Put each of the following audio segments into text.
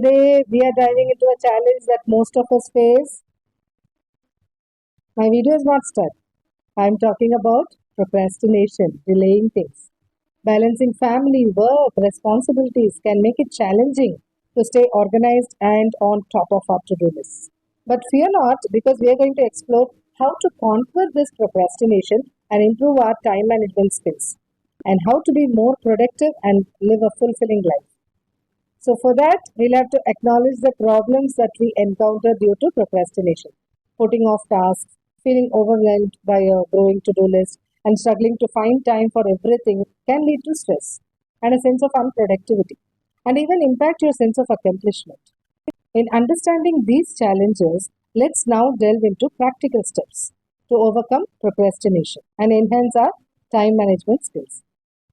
Today we are diving into a challenge that most of us face. My video is not stuck. I'm talking about procrastination, delaying things. Balancing family, work, responsibilities can make it challenging to stay organized and on top of our to-do list. But fear not, because we are going to explore how to conquer this procrastination and improve our time management skills, and how to be more productive and live a fulfilling life. So, for that, we'll have to acknowledge the problems that we encounter due to procrastination, putting off tasks, feeling overwhelmed by a growing to do list, and struggling to find time for everything can lead to stress and a sense of unproductivity, and even impact your sense of accomplishment. In understanding these challenges, let's now delve into practical steps to overcome procrastination and enhance our time management skills.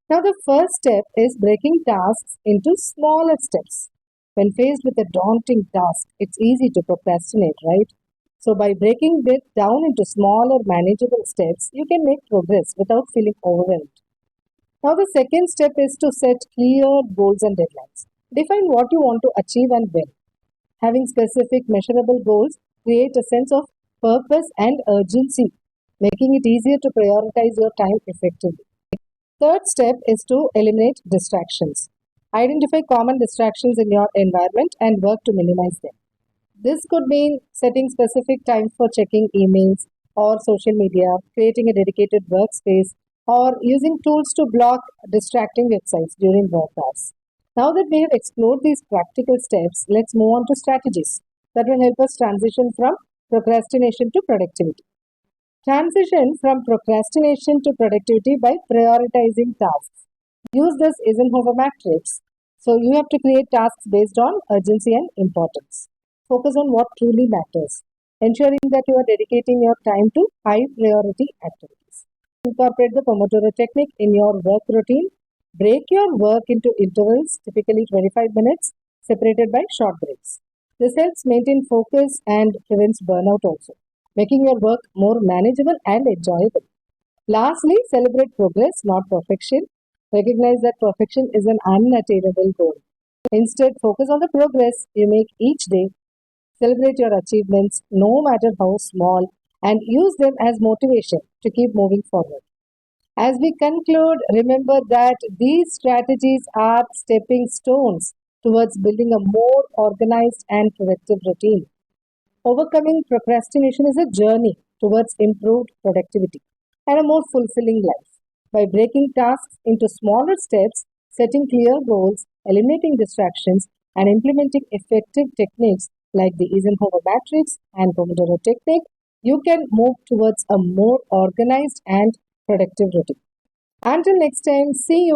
Now, the first step is breaking tasks into smaller steps. When faced with a daunting task, it's easy to procrastinate, right? So, by breaking it down into smaller, manageable steps, you can make progress without feeling overwhelmed. Now, the second step is to set clear goals and deadlines. Define what you want to achieve and when. Having specific, measurable goals create a sense of purpose and urgency, making it easier to prioritize your time effectively. Third step is to eliminate distractions. Identify common distractions in your environment and work to minimize them. This could mean setting specific times for checking emails or social media, creating a dedicated workspace, or using tools to block distracting websites during work hours. Now that we have explored these practical steps, let's move on to strategies that will help us transition from procrastination to productivity. Transition from procrastination to productivity by prioritizing tasks. Use this Eisenhower matrix. So you have to create tasks based on urgency and importance. Focus on what truly matters, ensuring that you are dedicating your time to high priority activities. Incorporate the Pomodoro technique in your work routine. Break your work into intervals, typically 25 minutes, separated by short breaks. This helps maintain focus and prevents burnout also, making your work more manageable and enjoyable. Lastly, celebrate progress, not perfection. Recognize that perfection is an unattainable goal. Instead, focus on the progress you make each day. Celebrate your achievements, no matter how small, and use them as motivation to keep moving forward. As we conclude, remember that these strategies are stepping stones towards building a more organized and productive routine. Overcoming procrastination is a journey towards improved productivity and a more fulfilling life. By breaking tasks into smaller steps, setting clear goals, eliminating distractions, and implementing effective techniques like the Eisenhower matrix and Pomodoro technique, you can move towards a more organized and productive routine. Until next time, see you.